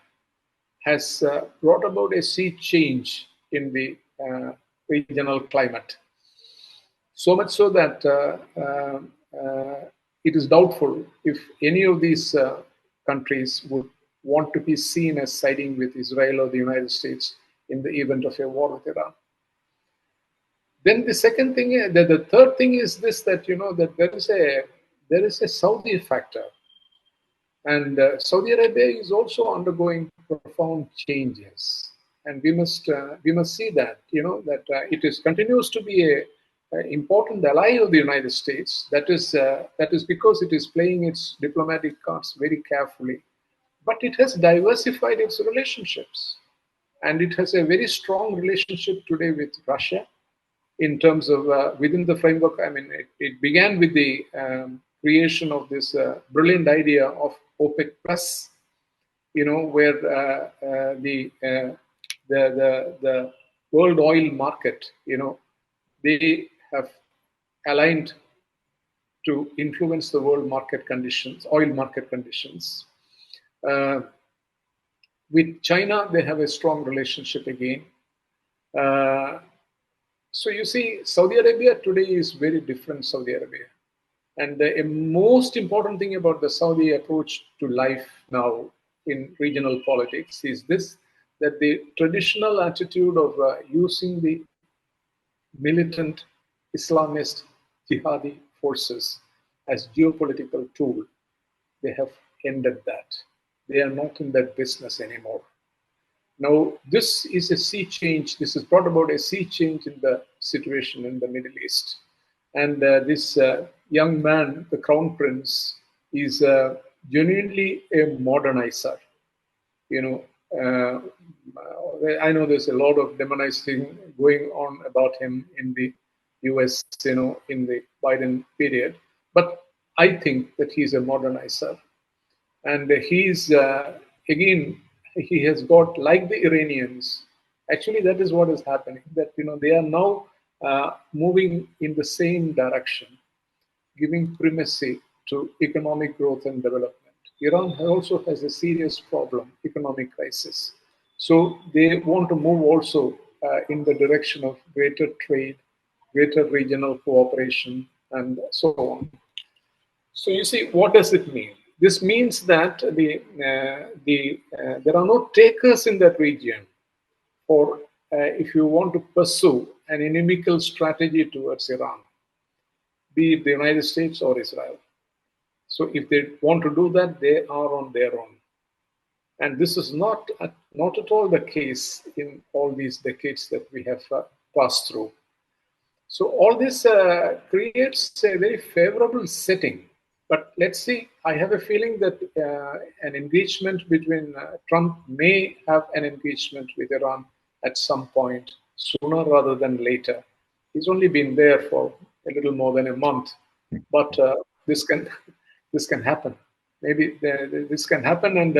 has brought about a sea change in the regional climate. So much so that it is doubtful if any of these countries would want to be seen as siding with Israel or the United States in the event of a war with Iran. Then the second thing, the third thing is this, that that there is a Saudi factor, and Saudi Arabia is also undergoing profound changes, and we must see that it continues to be a important ally of the United States. That is because it is playing its diplomatic cards very carefully, but it has diversified its relationships, and it has a very strong relationship today with Russia in terms of within the framework. I mean, it began with the creation of this brilliant idea of OPEC Plus, where the world oil market, they have aligned to influence the world market conditions, oil market conditions. With China, they have a strong relationship again. So you see, Saudi Arabia today is very different Saudi Arabia. And the most important thing about the Saudi approach to life now in regional politics is this, that the traditional attitude of using the militant Islamist jihadi forces as geopolitical tool, they have ended that. They are not in that business anymore. Now, this is a sea change. This has brought about a sea change in the situation in the Middle East. And this young man, the crown prince, is genuinely a modernizer. You know, I know there's a lot of demonizing going on about him in the US, in the Biden period. But I think that he's a modernizer. And he's, again, he has got, like the Iranians, actually, that is what is happening, that, they are now moving in the same direction, giving primacy to economic growth and development. Iran also has a serious problem, economic crisis. So they want to move also in the direction of greater trade, greater regional cooperation, and so on. So you see, what does it mean? This means that there are no takers in that region, or if you want to pursue an inimical strategy towards Iran, be it the United States or Israel. So if they want to do that, they are on their own. And this is not at all the case in all these decades that we have passed through. So all this creates a very favorable setting. But let's see, I have a feeling that an engagement between Trump may have an engagement with Iran at some point, sooner rather than later. He's only been there for a little more than a month, but this can happen. Maybe this can happen, and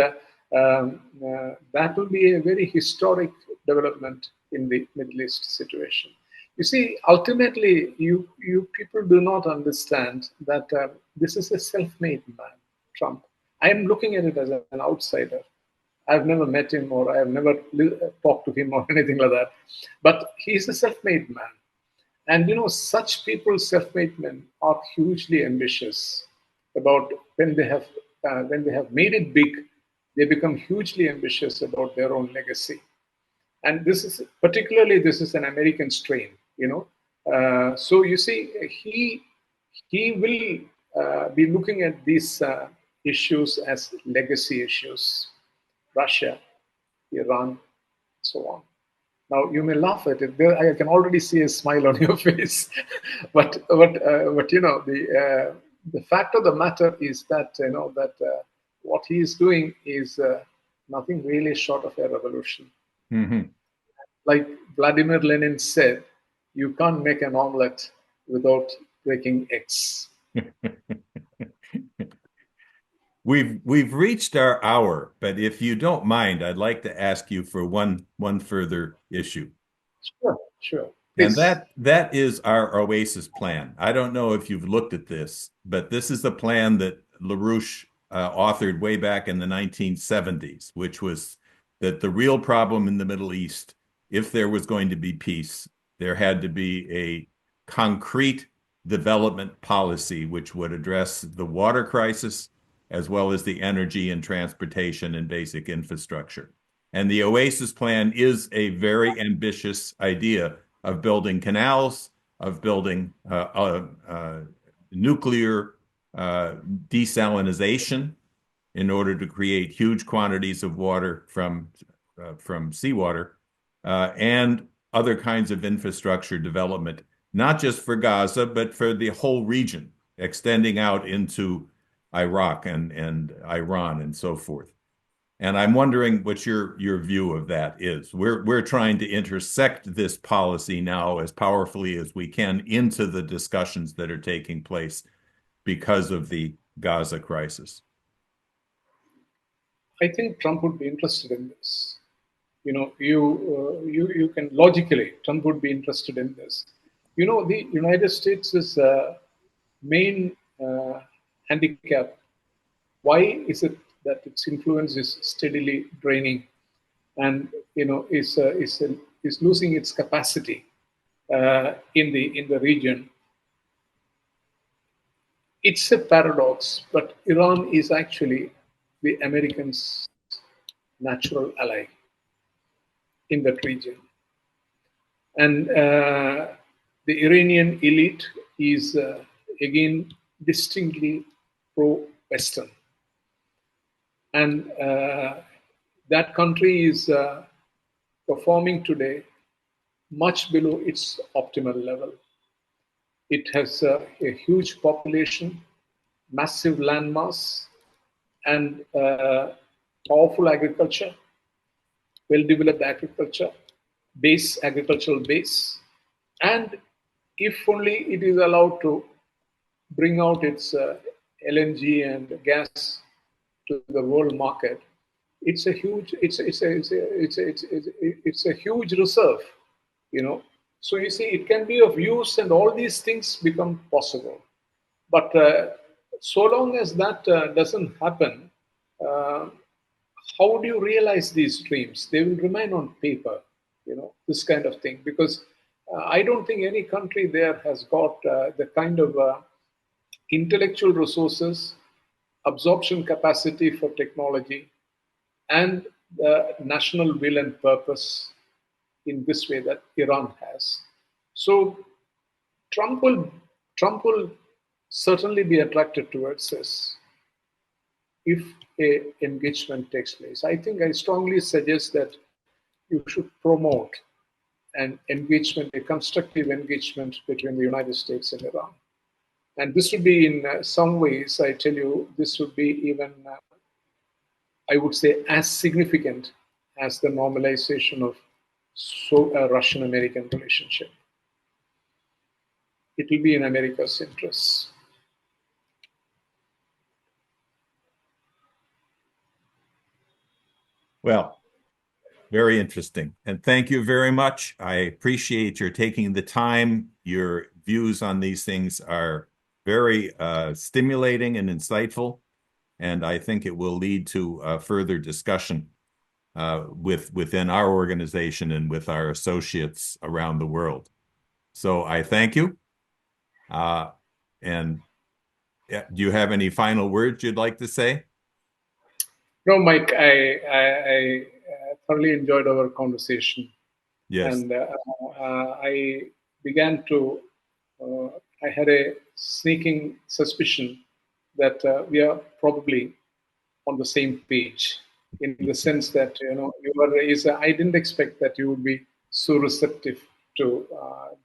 that will be a very historic development in the Middle East situation. You see, ultimately, you people do not understand that this is a self-made man, Trump. I am looking at it as an outsider. I've never met him, or I have never talked to him or anything like that. But he's a self-made man. And such people, self-made men, are hugely ambitious about when they have made it big, they become hugely ambitious about their own legacy. And this is an American strain. So you see, he will be looking at these issues as legacy issues: Russia, Iran, so on. Now you may laugh at it. I can already see a smile on your face, but the fact of the matter is that what he is doing is nothing really short of a revolution. Mm-hmm. Like Vladimir Lenin said, you can't make an omelette without breaking eggs. We've reached our hour, but if you don't mind, I'd like to ask you for one further issue. Sure. And Please. that is our Oasis plan. I don't know if you've looked at this, but this is the plan that LaRouche authored way back in the 1970s, which was that the real problem in the Middle East, if there was going to be peace, there had to be a concrete development policy which would address the water crisis as well as the energy and transportation and basic infrastructure. And the Oasis plan is a very ambitious idea of building canals, of building nuclear desalination in order to create huge quantities of water from seawater, and other kinds of infrastructure development, not just for Gaza, but for the whole region, extending out into Iraq and Iran and so forth. And I'm wondering what your view of that is. We're trying to intersect this policy now as powerfully as we can into the discussions that are taking place because of the Gaza crisis. I think Trump would be interested in this. You can logically, Trump would be interested in this. The United States' main handicap. Why is it that its influence is steadily draining, and is losing its capacity in the region? It's a paradox, but Iran is actually the Americans' natural ally. in that region. And the Iranian elite is again distinctly pro-Western. And that country is performing today much below its optimal level. It has a huge population, massive landmass, and powerful agriculture, well-developed agriculture, agricultural base. And if only it is allowed to bring out its LNG and gas to the world market, it's a huge it's a huge reserve, you know. So you see, it can be of use, and all these things become possible. But so long as that doesn't happen, uh, how do you realize these dreams? They will remain on paper, you know, this kind of thing. Because I don't think any country there has got the kind of intellectual resources, absorption capacity for technology, and the national will and purpose in this way that Iran has. So Trump will Trump will certainly be attracted towards this if a engagement takes place. I think I strongly suggest that you should promote an engagement, a constructive engagement between the United States and Iran. And this would be, in some ways, I tell you, this would be even, I would say, as significant as the normalization of Russian-American relationship. It will be in America's interests. Well, very interesting. And thank you very much. I appreciate your taking the time. Your views on these things are very stimulating and insightful. And I think it will lead to further discussion within our organization and with our associates around the world. So I thank you. And do you have any final words you'd like to say? No, Mike, I thoroughly enjoyed our conversation. Yes. And I began to, I had a sneaking suspicion that we are probably on the same page, in the sense that, you know, I didn't expect that you would be so receptive to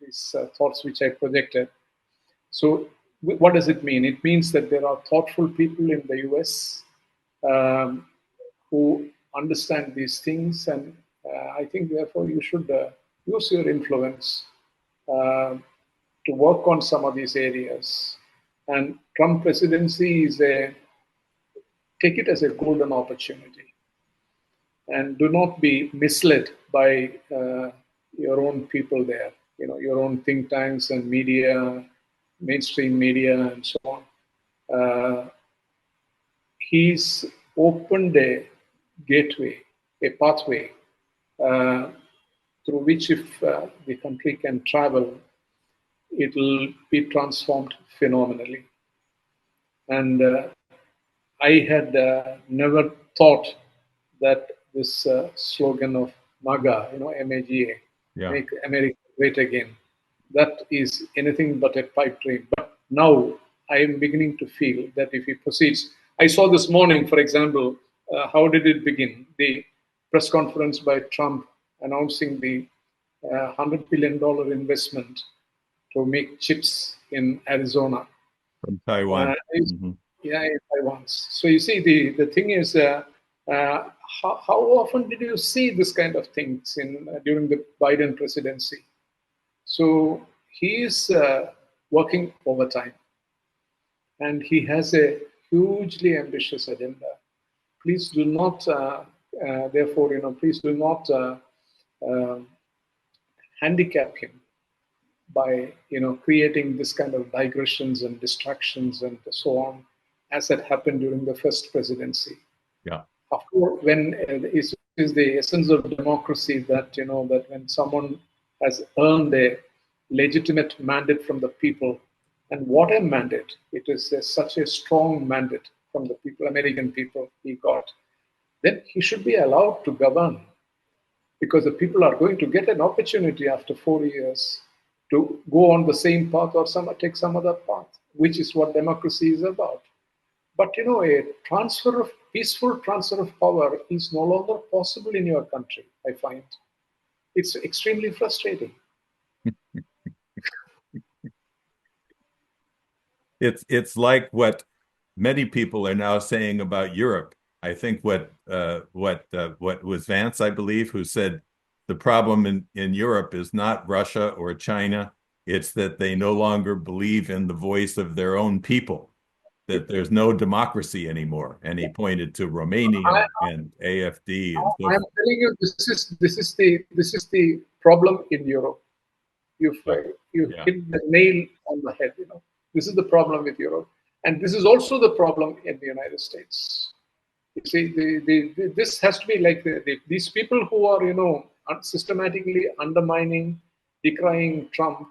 these thoughts which I projected. So what does it mean? It means that there are thoughtful people in the US who understand these things, and I think therefore you should use your influence to work on some of these areas. And Trump presidency is take it as a golden opportunity, and do not be misled by your own people there, you know, your own think tanks and media, mainstream media, and so on. He's opened a gateway, a pathway through which, if the country can travel, it will be transformed phenomenally. And I had never thought that this slogan of MAGA, you know, MAGA, Yeah. Make America Great Again, that is anything but a pipe dream. But now I am beginning to feel that if he proceeds, I saw this morning, for example, how did it begin? The press conference by Trump announcing the $100 billion investment to make chips in Arizona. From Taiwan. Yeah, in Taiwan. So you see, the thing is, how often did you see this kind of things during the Biden presidency? So he is working overtime, and he has a hugely ambitious agenda. Please do not, therefore, you know, please do not handicap him by, you know, creating this kind of digressions and distractions and so on, as had happened during the first presidency. Yeah. After, when is the essence of democracy that, you know, that when someone has earned a legitimate mandate from the people, and what a mandate! It is such a strong mandate from the people, American people, he got. Then he should be allowed to govern. because the people are going to get an opportunity after 4 years to go on the same path or take some other path, which is what democracy is about. But a peaceful transfer of power is no longer possible in your country, I find. It's extremely frustrating. It's like what many people are now saying about Europe. I think what was Vance, I believe, who said the problem in Europe is not Russia or China. It's that they no longer believe in the voice of their own people, that there's no democracy anymore. And he pointed to Romania I, and AFD and so I'm forth. telling you, this is the problem in Europe. You've Yeah. you've Yeah. hit the nail on the head. This is the problem with Europe, and this is also the problem in the United States. You see, this has to be like these people who are systematically undermining, decrying Trump.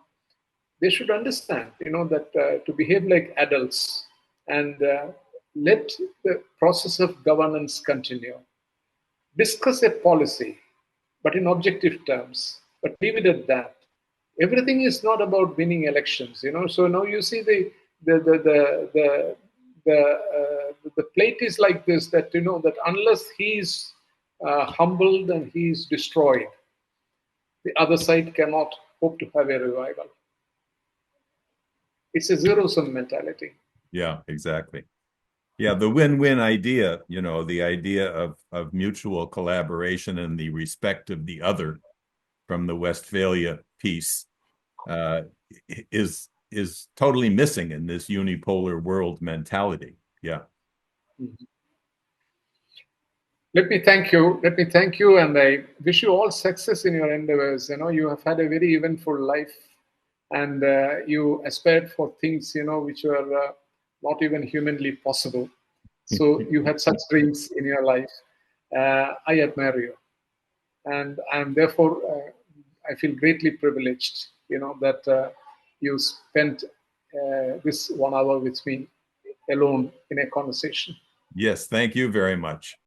They should understand, that to behave like adults and let the process of governance continue. Discuss a policy, but in objective terms, but leave it at that. Everything is not about winning elections. So now you see the plate is like this, that that unless he's humbled and he's destroyed, the other side cannot hope to have a revival. It's a zero sum mentality. Yeah, exactly. Yeah, the win-win idea, the idea of mutual collaboration and the respect of the other from the Westphalia peace uh, is totally missing in this unipolar world mentality. Yeah. Mhm. Let me thank you. Let me thank you, and I wish you all success in your endeavors. You have had a very eventful life, and you aspired for things, which were not even humanly possible. So you had such dreams in your life. I admire you, and I'm therefore I feel greatly privileged, that you spent this 1 hour with me alone in a conversation. Yes, thank you very much.